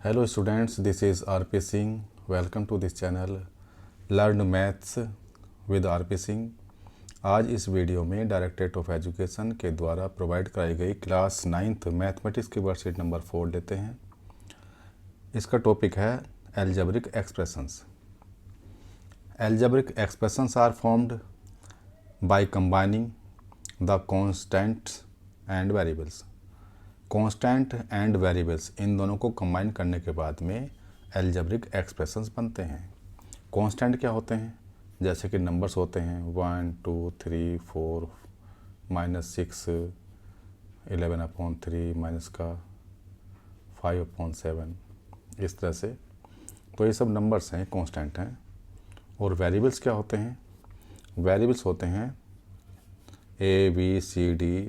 Hello students, this is RP Singh. Welcome to this channel Learn Maths with RP Singh. आज इस video में directorate of education के द्वारा provide कराई गई क्लास 9th मैथमेटिक्स की वर्कशीट नंबर 4 लेते हैं। इसका टॉपिक है algebraic expressions. Algebraic expressions are formed by combining the constants and variables. Constant and variables इन दोनों को कंबाइन करने के बाद में एल्जेब्रिक एक्सप्रेशंस बनते हैं। कांस्टेंट क्या होते हैं? जैसे कि नंबर्स होते हैं 1 2 3 4 -6 11/3 माइनस का 5/7 इस तरह से। तो ये सब नंबर्स हैं, कांस्टेंट हैं। और वेरिएबल्स क्या होते हैं? वेरिएबल्स होते हैं ABCD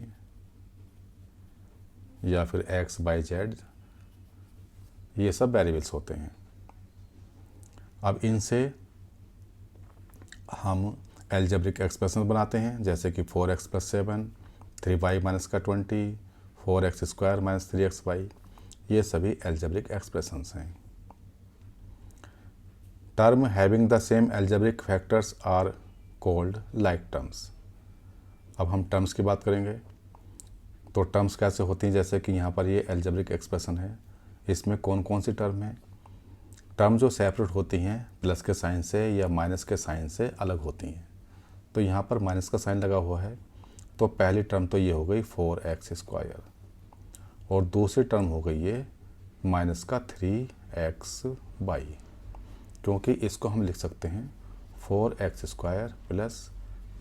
या फिर XYZ, ये सब वेरिएबल्स होते हैं। अब इनसे हम एल्जेब्रिक एक्सप्रेशन बनाते हैं, जैसे कि 4x + 7 3y - 20 4x² - 3xy, ये सभी एल्जेब्रिक एक्सप्रेशंस हैं। Term having the same algebraic factors are called like terms. अब हम टर्म्स की बात करेंगे। तो टर्म्स कैसे होती हैं? जैसे कि यहाँ पर ये एल्जेब्रिक एक्सप्रेशन है, इसमें कौन कौन सी टर्म है? टर्म जो सेपरेट होती हैं प्लस के साइन से या माइनस के साइन से अलग होती हैं। तो यहाँ पर माइनस का साइन लगा हुआ है, तो पहली टर्म तो ये हो गई 4x² और दूसरी टर्म हो गई ये -3xy, क्योंकि इसको हम लिख सकते हैं 4x² +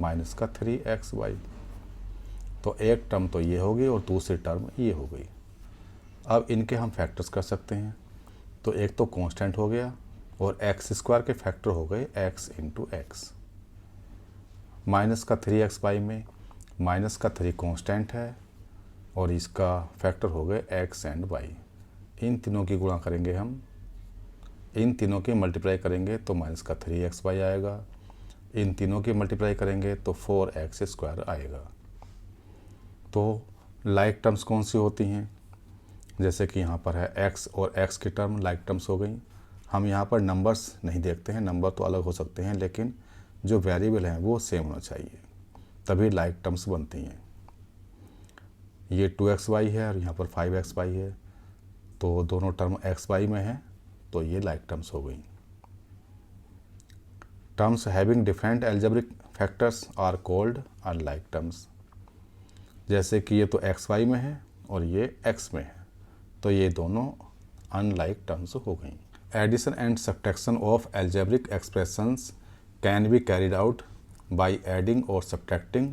-3xy। तो एक टर्म तो ये हो गई और दूसरी टर्म ये हो गई। अब इनके हम फैक्टर्स कर सकते हैं। तो एक तो कांस्टेंट हो गया और x² के फैक्टर हो गए x × x। -3xy में -3 कांस्टेंट है और इसका फैक्टर हो गए x एंड y। इन तीनों की गुणा करेंगे हम, इन तीनों की मल्टीप्लाई करेंगे तो -3xy आएगा। इन तीनों की मल्टीप्लाई करेंगे तो 4x² आएगा। तो लाइक टर्म्स कौन सी होती हैं? जैसे कि यहाँ पर है x और x की टर्म लाइक टर्म्स हो गई। हम यहाँ पर नंबर्स नहीं देखते हैं, नंबर तो अलग हो सकते हैं, लेकिन जो वेरिएबल हैं वो सेम होना चाहिए, तभी लाइक टर्म्स बनती हैं। ये 2xy है और यहाँ पर 5xy है, तो दोनों टर्म xy में है, तो ये लाइक टर्म्स हो गई। Terms having different algebraic factors are called unlike terms. जैसे कि ये तो xy में है और ये x में है, तो ये दोनों अनलाइक टर्म्स हो गई। Addition and subtraction of algebraic expressions can be carried out by adding और subtracting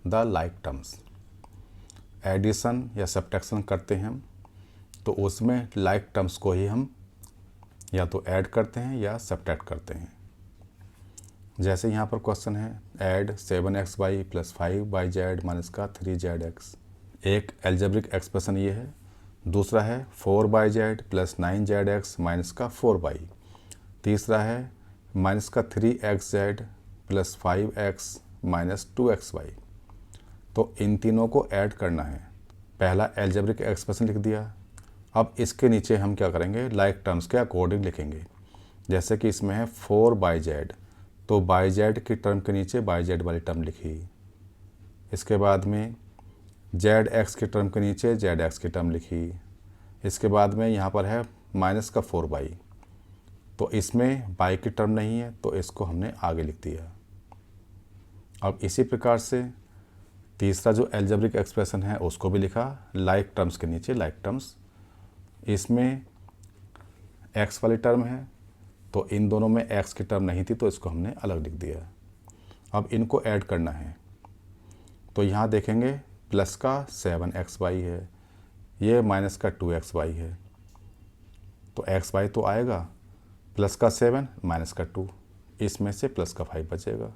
the like terms. Addition या सब्ट्रैक्शन करते हैं हम, तो उसमें लाइक टर्म्स को ही हम या तो ऐड करते हैं या सब्ट्रैक्ट करते हैं। जैसे यहाँ पर क्वेश्चन है ऐड 7xy + 5yz - 3zx। एक एल्जेब्रिक एक्सप्रेशन ये है। दूसरा है 4yz + 9zx - 4y। तीसरा है -3xz + 5x - 2xy। तो इन तीनों को ऐड करना है। पहला एल्जेब्रिक एक्सप्रेशन लिख दिया। अब इसके नीचे हम क्या करेंगे? लाइक टर्म्स के अकॉर्डिंग लिखेंगे। जैसे कि इसमें है 4yz, तो yz की टर्म के नीचे yz वाली टर्म लिखी। इसके बाद में zx की टर्म के नीचे zx की टर्म लिखी। इसके बाद में यहाँ पर है -4y, तो इसमें y की टर्म नहीं है, तो इसको हमने आगे लिख दिया। अब इसी प्रकार से तीसरा जो एल्जेब्रिक एक्सप्रेशन है उसको भी लिखा, लाइक टर्म्स के नीचे लाइक टर्म्स। इसमें x वाली टर्म है, तो इन दोनों में x की टर्म नहीं थी, तो इसको हमने अलग लिख दिया। अब इनको ऐड करना है, तो यहाँ देखेंगे प्लस का 7xy है, ये माइनस का 2xy है, तो xy तो आएगा, प्लस का 7 माइनस का 2, इसमें से प्लस का 5 बचेगा,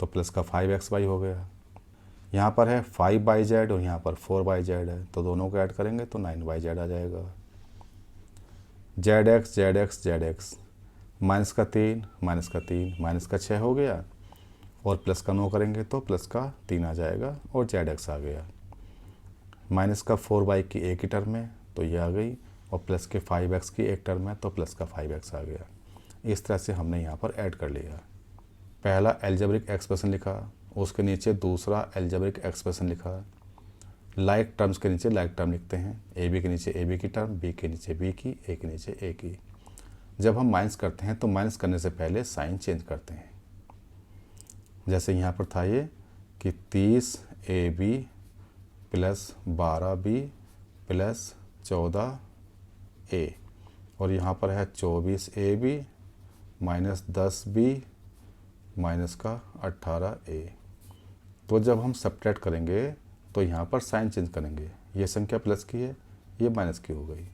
तो प्लस का 5xy हो गया। यहाँ पर है 5yz और यहाँ पर 4yz है, तो दोनों को ऐड करेंगे तो 9yz आ जाएगा। zx zx zx -3 -3 हो गया, और प्लस का 9 करेंगे तो प्लस का 3 आ जाएगा और zx आ गया। -4y की एक ही टर्म है, तो ये आ गई, और प्लस के 5x की एक टर्म है तो प्लस का 5x आ गया। इस तरह से हमने यहाँ पर ऐड कर लिया। पहला एल्जेब्रिक एक्सप्रेशन लिखा, उसके नीचे दूसरा एल्जेब्रिक एक्सप्रेशन लिखा। लाइक टर्म्स के नीचे लाइक टर्म लिखते हैं, ए बी के नीचे ए बी की टर्म, बी के नीचे बी की, ए के नीचे ए की। जब हम माइनस करते हैं तो माइनस करने से पहले साइन चेंज करते हैं। जैसे यहाँ पर था ये कि 30 A B plus 12 B plus 14 A, और यहाँ पर है 24 A B minus 10 B minus का 18 ए। तो जब हम सब्ट्रैक्ट करेंगे तो यहाँ पर साइन चेंज करेंगे। ये संख्या प्लस की है, ये माइनस की हो गई,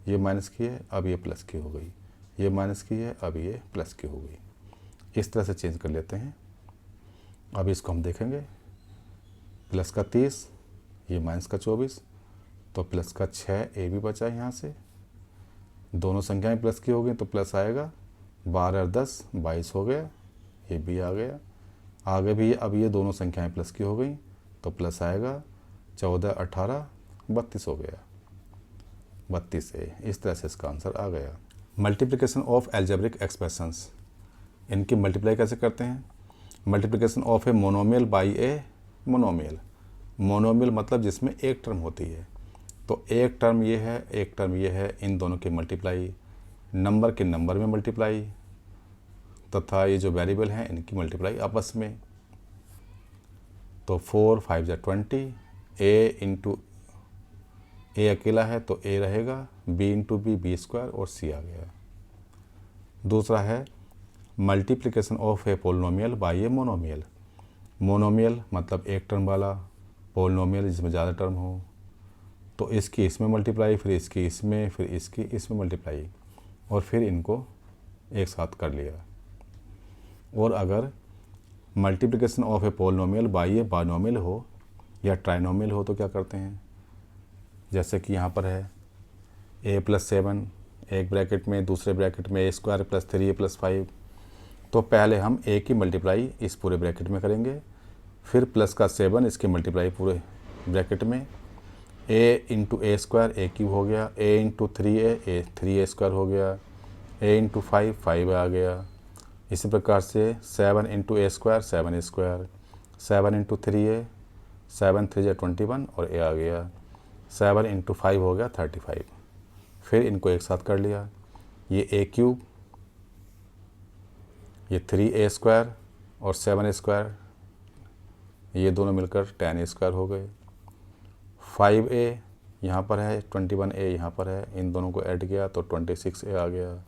ये माइनस की है, अब ये प्लस की हो गई, ये माइनस की है, अब ये प्लस की हो गई। इस तरह से चेंज कर लेते हैं। अब इसको हम देखेंगे, प्लस का 30, ये माइनस का 24, तो प्लस का 6 ए भी बचा यहाँ से। दोनों संख्याएं प्लस की हो गई तो प्लस आएगा। 12 और 10 22 हो गया, ये भी आ गया। आगे भी अब ये दोनों संख्याएं प्लस की हो गई तो प्लस आएगा। 14 18 32 हो गया, 32 ए। इस तरह से इसका आंसर आ गया। मल्टीप्लिकेशन ऑफ एल्जेब्रिक एक्सप्रेशंस, इनकी मल्टीप्लाई कैसे करते हैं? Multiplication of a monomial by a monomial. Monomial मतलब जिसमें एक टर्म होती है, तो एक टर्म ये है, एक टर्म ये है, इन दोनों की मल्टीप्लाई, नंबर के नंबर में मल्टीप्लाई, तथा ये जो वेरिएबल हैं इनकी मल्टीप्लाई आपस में। तो 4 5 जा 20, ए इंटू ए अकेला है तो ए रहेगा, B into B B square, और सी आ गया। दूसरा है multiplication of a polynomial by a monomial. Monomial मतलब एक टर्म वाला, पोलिनोमियल जिसमें ज़्यादा टर्म हो, तो इसकी इसमें मल्टीप्लाई, फिर इसकी इसमें, फिर इसकी इसमें मल्टीप्लाई, और फिर इनको एक साथ कर लिया। और अगर multiplication of a polynomial by A binomial हो या ट्राइनोमियल हो तो क्या करते हैं? जैसे कि यहाँ पर है ए प्लस 7 एक ब्रैकेट में, दूसरे ब्रैकेट में ए स्क्वायर प्लस 3 प्लस 5। तो पहले हम ए की मल्टीप्लाई इस पूरे ब्रैकेट में करेंगे, फिर प्लस का 7 इसकी मल्टीप्लाई पूरे ब्रैकेट में। ए इंटू ए स्क्वायर ए क्यूब हो गया, ए इंटू 3 ए स्क्वायर हो गया, ए इंटू 5 आ गया। इसी प्रकार से 7 इंटू ए स्क्वायर 7 स्क्वायर, 7 इंटू 3 7 3 जा 21, और ए आ गया। 7 इंटू 5 हो गया 35। फिर इनको एक साथ कर लिया, ये ए क्यूब, ये 3 स्क्वायर और 7 स्क्वायर, ये दोनों मिलकर 10 स्क्वायर हो गए। 5 यहाँ पर है, 21 यहाँ पर है, इन दोनों को ऐड किया तो 26 आ गया,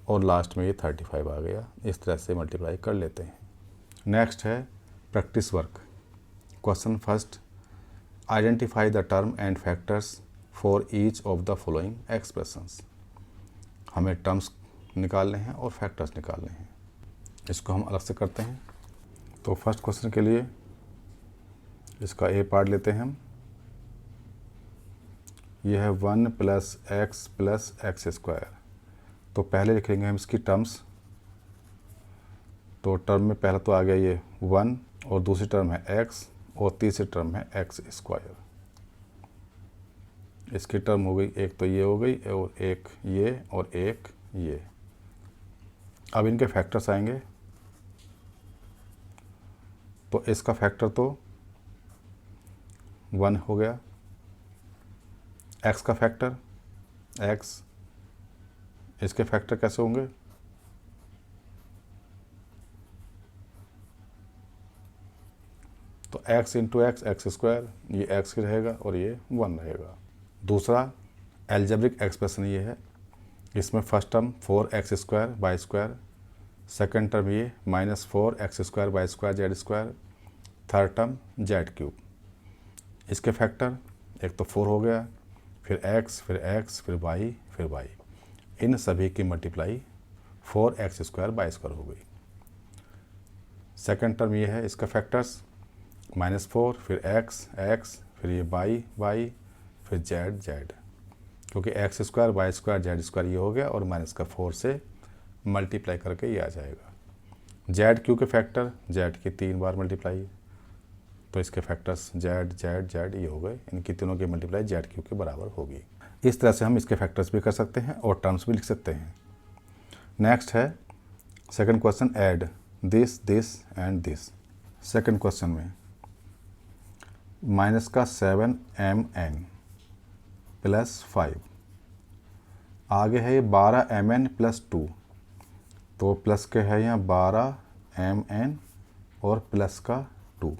और लास्ट में ये 35 आ गया। इस तरह से मल्टीप्लाई कर लेते हैं। नेक्स्ट है practice work. Question first, identify the term and factors for each of the following expressions. हमें टर्म्स निकालने हैं और फैक्टर्स निकालने हैं। इसको हम अलग से करते हैं। तो फर्स्ट क्वेश्चन के लिए इसका ए पार्ट लेते हैं हम। यह है 1 प्लस एक्स स्क्वायर। तो पहले लिखेंगे हम इसकी टर्म्स। तो टर्म में पहला तो आ गया ये 1, और दूसरी टर्म है x, और तीसरी टर्म है एक्स स्क्वायर। इसकी टर्म हो गई, एक तो ये हो गई, और एक ये, और एक ये। अब इनके फैक्टर्स आएंगे। तो इसका फैक्टर तो 1 हो गया, x का फैक्टर x, इसके फैक्टर कैसे होंगे? तो x into x x square, ये x ही रहेगा और ये 1 रहेगा। दूसरा एल्जेब्रिक एक्सप्रेशन ये है, इसमें first term 4x square by square, second term ये -4x square by square Z square, third term Z cube. इसके फैक्टर एक तो 4 हो गया, फिर x, फिर y, फिर y। इन सभी की multiply 4x square by square हो गई। सेकेंड टर्म ये है, इसका फैक्टर्स -4, फिर x, फिर ये y, फिर z, क्योंकि x square Y square Z square ये हो गया, और -4 से मल्टीप्लाई करके ये आ जाएगा। जेड क्यू के फैक्टर, जेड की 3 बार मल्टीप्लाई, तो इसके फैक्टर्स जेड ये हो गए। इनकी तीनों की मल्टीप्लाई जेड क्यू के बराबर होगी। इस तरह से हम इसके फैक्टर्स भी कर सकते हैं और टर्म्स भी लिख सकते हैं। नेक्स्ट है second question, add this this and this. Second question में माइनस का 7mn प्लस 5, आगे है ये 12mn प्लस 2, तो प्लस के है यहाँ 12mn और प्लस का 2।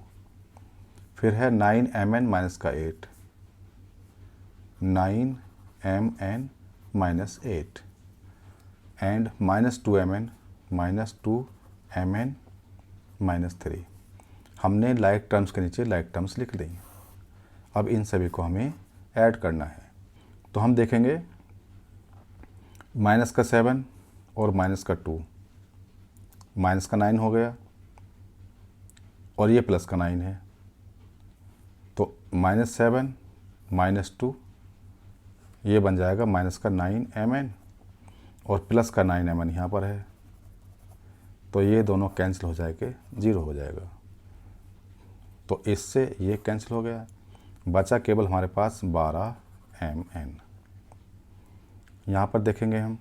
फिर है 9mn माइनस का 8, 9mn minus 8 and minus 2mn minus 2mn minus 3। हमने लाइक टर्म्स के नीचे लाइक टर्म्स लिख दी। अब इन सभी को हमें ऐड करना है। तो हम देखेंगे माइनस का 7 और माइनस का 2, माइनस का 9 हो गया और ये प्लस का 9 है। तो माइनस 7 माइनस 2 ये बन जाएगा माइनस का 9mn और प्लस का 9mn यहाँ पर है, तो ये दोनों कैंसिल हो जाएंगे, 0 हो जाएगा। तो इससे ये कैंसिल हो गया, बचा केवल हमारे पास 12mn। यहाँ पर देखेंगे हम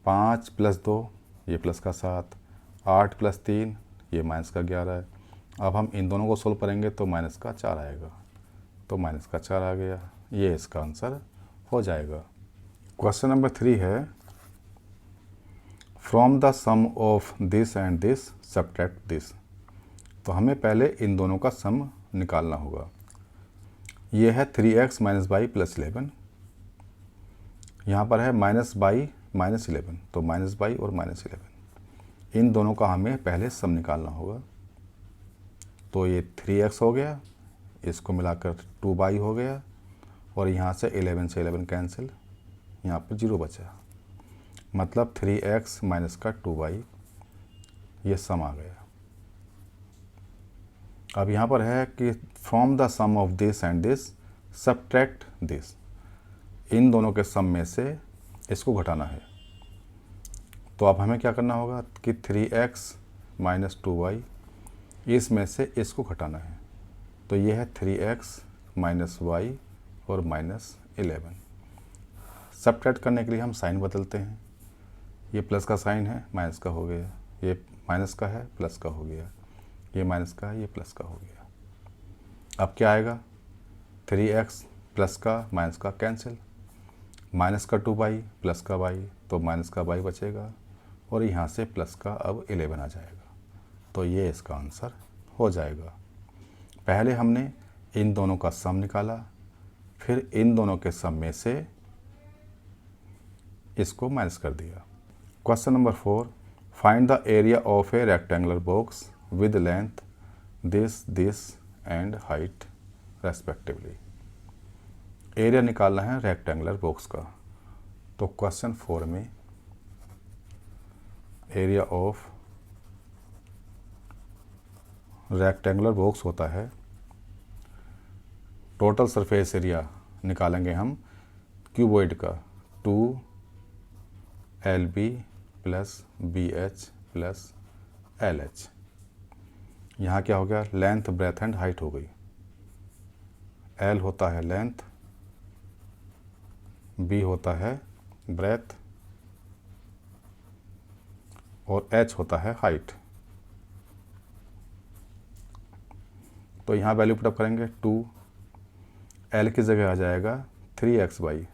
5 प्लस 2 ये प्लस का 7, 8 प्लस 3 ये माइनस का 11 है। अब हम इन दोनों को सोल्व करेंगे तो माइनस का 4 आएगा, तो माइनस का 4 आ गया, ये इसका आंसर हो जाएगा। क्वेश्चन नंबर 3 है from the sum of this and this subtract this. तो हमें पहले इन दोनों का सम निकालना होगा। ये है 3x माइनस बाई प्लस 11, यहाँ पर है माइनस बाई माइनस 11, तो माइनस बाई और माइनस 11, इन दोनों का हमें पहले सम निकालना होगा। तो ये 3x हो गया, इसको मिलाकर 2y हो गया और यहाँ से 11 से 11 कैंसिल, यहाँ पर 0 बचा, मतलब 3x माइनस का 2y, ये सम आ गया। अब यहाँ पर है कि from the sum of this and this subtract this, इन दोनों के सम में से इसको घटाना है। तो अब हमें क्या करना होगा कि 3x माइनस 2y इसमें से इसको घटाना है। तो ये है 3x माइनस y और माइनस 11। सब्ट्रैक्ट करने के लिए हम साइन बदलते हैं, ये प्लस का साइन है माइनस का हो गया, ये माइनस का है प्लस का हो गया, ये माइनस का है ये प्लस का हो गया। अब क्या आएगा, 3x प्लस का माइनस का कैंसिल, माइनस का 2y प्लस का y, तो माइनस का y बचेगा और यहाँ से प्लस का अब 11 आ जाएगा, तो ये इसका आंसर हो जाएगा। पहले हमने इन दोनों का सम निकाला, फिर इन दोनों के सम में से इसको माइनस कर दिया। Question number 4, find the area of A rectangular box with length this this and height respectively. Area निकालना है रेक्टेंगुलर बॉक्स का। तो क्वेश्चन 4 में एरिया ऑफ रेक्टेंगुलर बॉक्स होता है, टोटल सरफेस एरिया निकालेंगे हम क्यूबॉइड का 2LB plus BH plus LH। यहाँ क्या हो गया, लेंथ ब्रेथ एंड हाइट हो गई। L होता है लेंथ, B होता है ब्रेथ और H होता है हाइट। तो यहाँ वैल्यू पुटअप करेंगे 2, L की जगह आ जाएगा 3xy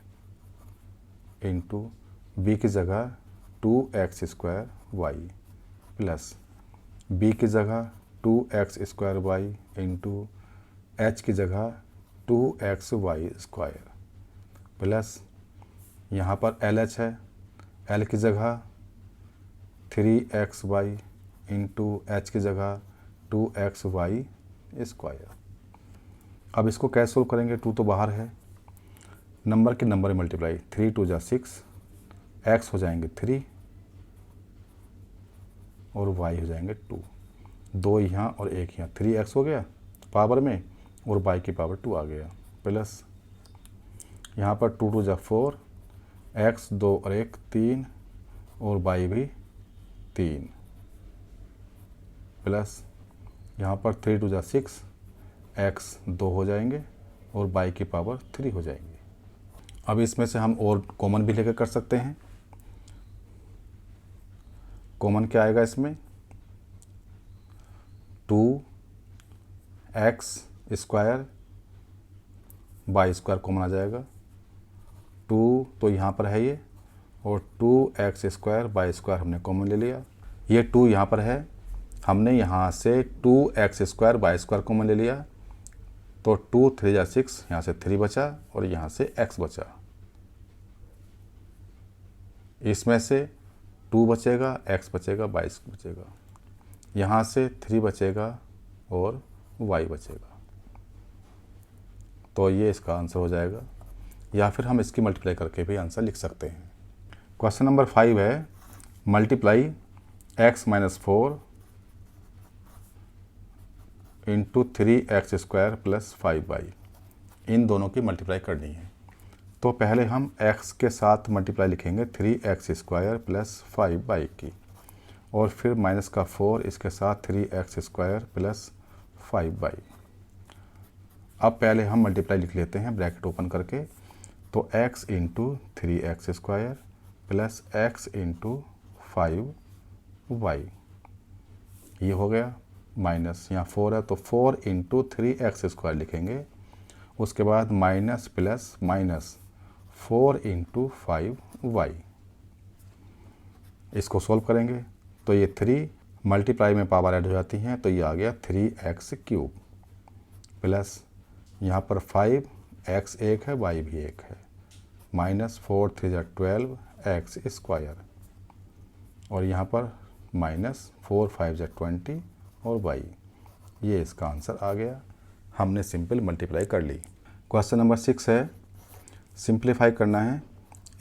इंटू B की जगह 2x square y plus B की जगह 2x square y into H की जगह 2xy स्क्वायर प्लस यहाँ पर LH है, L की जगह 3xy इंटू H की जगह 2xy स्क्वायर। अब इसको कैसे सोल्व करेंगे, 2 तो बाहर है, नंबर के नंबर मल्टीप्लाई, 3 2 जा 6, x हो जाएंगे 3 और y हो जाएंगे 2, 2 यहाँ और 1 यहाँ, 3x हो गया पावर में और y की पावर 2 आ गया, प्लस यहाँ पर 2 2 जा 4, x 2 और 1 3 और y भी 3, प्लस यहाँ पर 3 2 जा 6, x 2 हो जाएंगे और y की पावर 3 हो जाएंगे। अब इसमें से हम और कॉमन भी लेकर कर सकते हैं। कॉमन क्या आएगा इसमें, 2x² y² कॉमन आ जाएगा। 2 तो यहाँ पर है ये, और 2x² y² हमने कॉमन ले लिया। ये 2 यहाँ पर है, हमने यहाँ से 2x² y² कॉमन ले लिया, तो 2 3 जा 6, यहाँ से 3 बचा और यहाँ से x बचा। इसमें से 2 बचेगा, x बचेगा, y बचेगा, यहाँ से 3 बचेगा और y बचेगा। तो ये इसका आंसर हो जाएगा, या फिर हम इसकी मल्टीप्लाई करके भी आंसर लिख सकते हैं। क्वेश्चन नंबर 5 है, multiply x - 4 into 3x² + 5y। इन दोनों की मल्टीप्लाई करनी है। तो पहले हम x के साथ मल्टीप्लाई लिखेंगे 3x² + 5y की, और फिर -4 इसके साथ 3x² + 5y। अब पहले हम मल्टीप्लाई लिख लेते हैं ब्रैकेट ओपन करके। तो x into 3x² + x into 5y, ये हो गया। माइनस यहाँ 4 है तो 4 इंटू 3x² लिखेंगे। उसके बाद minus plus minus 4 into 5y। इसको सॉल्व करेंगे तो ये 3 मल्टीप्लाई में पावर ऐड हो जाती हैं, तो ये आ गया 3x³ प्लस यहाँ पर 5, x एक है, y भी एक है, -4 3 जा 12 x², और यहाँ पर -4 5 जा 20 और y। ये इसका आंसर आ गया। हमने सिंपल मल्टीप्लाई कर ली। क्वेश्चन नंबर 6 है, सिंप्लीफाई करना है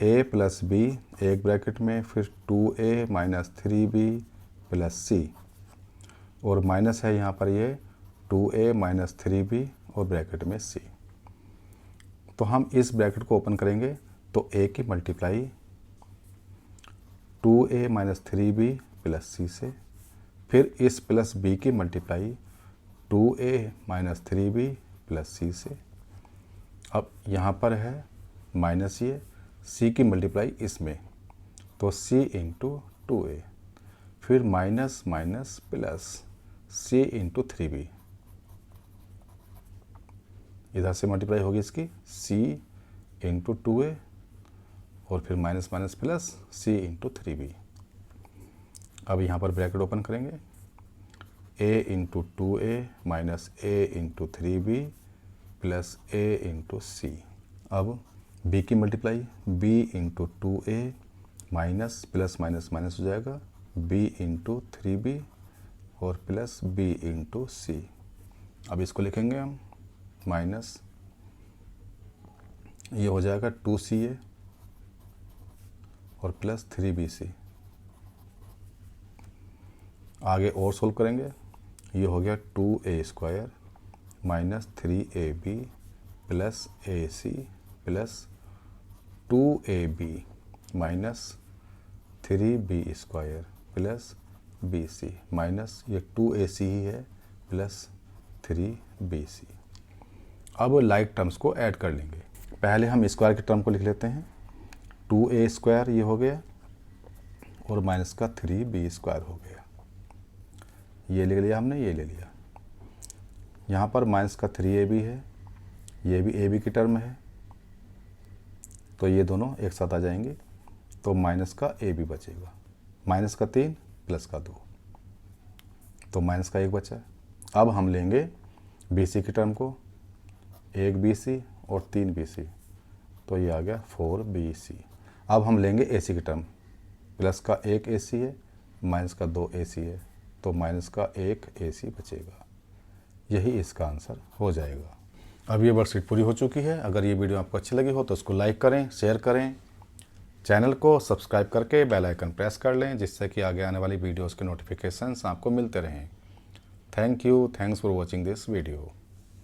a + b एक ब्रैकेट में, फिर 2a - 3b + c, और माइनस है यहाँ पर ये 2a - 3b और ब्रैकेट में c। तो हम इस ब्रैकेट को ओपन करेंगे तो a की मल्टीप्लाई 2a - 3b + c से, फिर इस प्लस b की मल्टीप्लाई 2a - 3b + c से। अब यहाँ पर है माइनस ये c की मल्टीप्लाई इसमें, तो c इंटू 2a, फिर minus minus plus c into 3b, इधर से मल्टीप्लाई होगी इसकी c इंटू 2a, और फिर minus minus plus c into 3b। अब यहाँ पर ब्रैकेट ओपन करेंगे, a into 2a minus a into 3b plus a into c। अब b की multiply b into 2a minus plus minus minus हो जाएगा b इंटू 3b और plus b into c। अब इसको लिखेंगे हम माइनस, ये हो जाएगा 2ca और प्लस 3bc। आगे और सोल्व करेंगे, ये हो गया 2a² minus 3ab plus ac plus 2ab minus 3b² plus bc, minus ये 2ac ही है प्लस 3bc। अब लाइक टर्म्स को ऐड कर लेंगे। पहले हम स्क्वायर के टर्म को लिख लेते हैं, 2a² ये हो गया और माइनस का 3b² हो गया। ये ले लिया हमने, ये ले लिया। यहाँ पर माइनस का 3ab है, ये भी ab की टर्म है, तो ये दोनों एक साथ आ जाएंगे, तो माइनस का ab बचेगा, माइनस का 3 प्लस का 2, तो माइनस का 1 बचा। अब हम लेंगे bc की टर्म को, 1 bc और 3 bc, तो ये आ गया 4bc। अब हम लेंगे ac की टर्म, प्लस का 1 ac है, माइनस का 2 ac है, तो माइनस का 1 ac बचेगा। यही इसका आंसर हो जाएगा। अब ये वर्कशीट पूरी हो चुकी है। अगर ये वीडियो आपको अच्छी लगी हो तो उसको लाइक करें, शेयर करें, चैनल को सब्सक्राइब करके बेल आइकन प्रेस कर लें, जिससे कि आगे आने वाली वीडियोज़ के नोटिफिकेशंस आपको मिलते रहें। Thank you, thanks for watching this video.